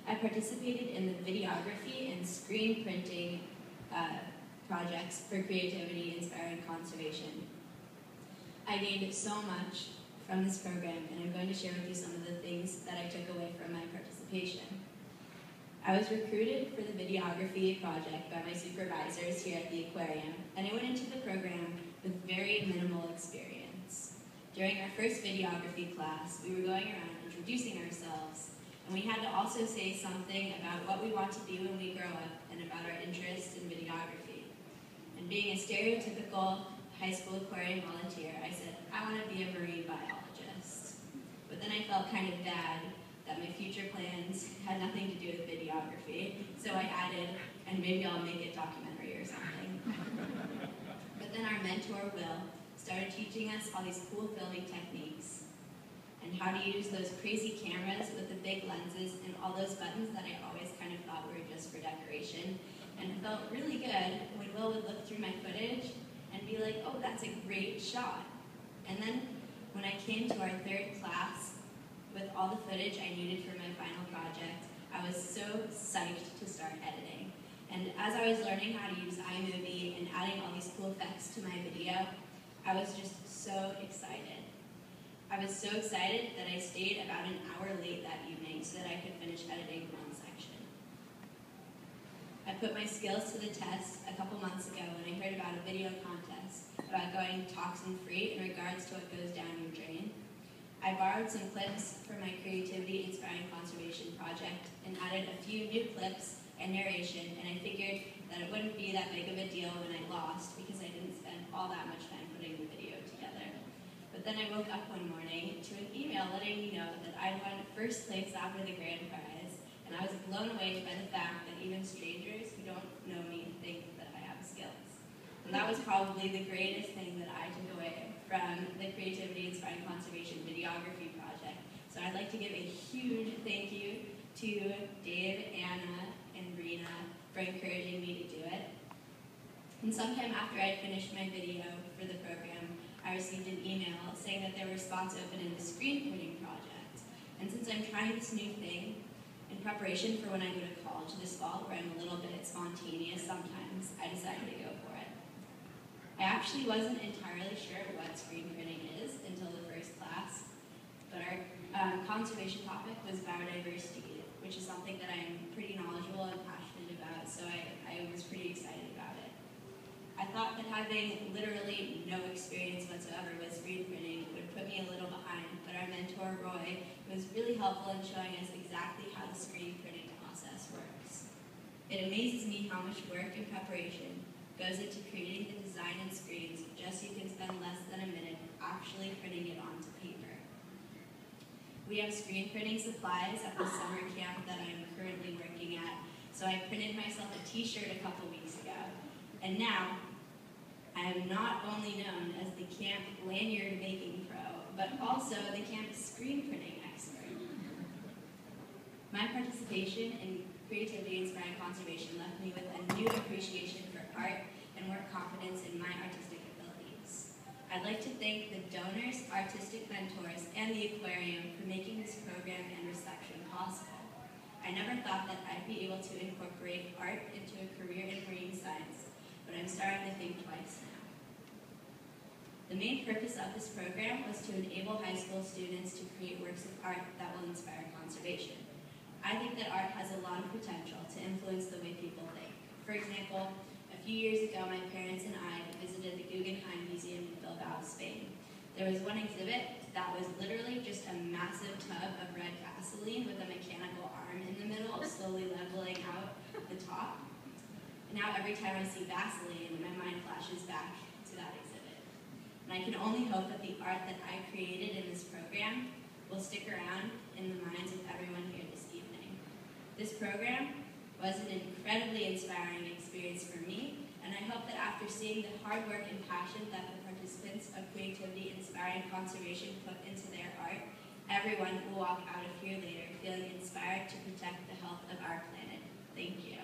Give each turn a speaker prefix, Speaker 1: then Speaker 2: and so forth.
Speaker 1: I participated in the videography and screen printing projects for creativity inspiring conservation. I gained so much from this program, and I'm going to share with you some of the things that I took away from my participation. I was recruited for the videography project by my supervisors here at the aquarium, and I went into the program with very minimal experience. During our first videography class, we were going around introducing ourselves, and we had to also say something about what we want to be when we grow up and about our interest in videography. And being a stereotypical high school aquarium volunteer, I said, I want to be a marine biologist. But then I felt kind of bad that my future plans had nothing to do with videography, so I added, and maybe I'll make a documentary or something. But then our mentor, Will, started teaching us all these cool filming techniques and how to use those crazy cameras with the big lenses and all those buttons that I always kind of thought were just for decoration. And it felt really good when Will would look through my footage and be like, oh, that's a great shot. And then when I came to our third class with all the footage I needed for my final project, I was so psyched to start editing. And as I was learning how to use iMovie and adding all these cool effects to my video, I was just so excited. I was so excited that I stayed about an hour late that evening so that I could finish editing one section. I put my skills to the test a couple months ago when I heard about a video contest about going toxin-free in regards to what goes down your drain. I borrowed some clips from my Creativity Inspiring Conservation project and added a few new clips and narration, and I figured that it wouldn't be that big of a deal when I lost because I didn't spend all that much time putting the video together. But then I woke up one morning to an email letting me know that I won first place after the grand prize, and I was blown away by the fact that even strangers who don't know me think that I have skills. And that was probably the greatest thing that I took away from the Creativity Inspiring Conservation videography project. So I'd like to give a huge thank you to Dave, Anna, and Rena for encouraging me to do it. And sometime after I finished my video for the program, I received an email saying that there were spots open in the screen printing project. And since I'm trying this new thing, in preparation for when I go to college this fall, where I'm a little bit spontaneous sometimes, I decided to go for it. I actually wasn't entirely sure what screen printing is until the first class, but our conservation topic was biodiversity, which is something that I'm pretty knowledgeable and passionate about, so I was pretty excited about it. I thought that having literally no experience whatsoever with screen printing would put me a little behind, but our mentor, Roy, was really helpful in showing us exactly how the screen printing process works. It amazes me how much work and preparation goes into creating the design and screens just so you can spend less than a minute actually printing it onto paper. We have screen printing supplies at the summer camp that I'm currently working at, so I printed myself a t-shirt a couple weeks ago. And now, I am not only known as the camp lanyard making pro, but also the camp screen printing expert. My participation in Creativity Inspiring Conservation left me with a new appreciation for art and more confidence in my artistic abilities. I'd like to thank the donors, artistic mentors, and the aquarium for making this program and reception possible. I never thought that I'd be able to incorporate art into a career in marine science, but I'm starting to think twice now. The main purpose of this program was to enable high school students to create works of art that will inspire conservation. I think that art has a lot of potential to influence the way people think. For example, a few years ago, my parents and I visited the Guggenheim Museum in Bilbao, Spain. There was one exhibit that was literally just a massive tub of red Vaseline with a mechanical arm in the middle, slowly leveling out the top. Now every time I see Vaseline, my mind flashes back to that exhibit. And I can only hope that the art that I created in this program will stick around in the minds of everyone here this evening. This program was an incredibly inspiring experience for me, and I hope that after seeing the hard work and passion that the participants of Creativity Inspiring Conservation put into their art, everyone will walk out of here later feeling inspired to protect the health of our planet. Thank you.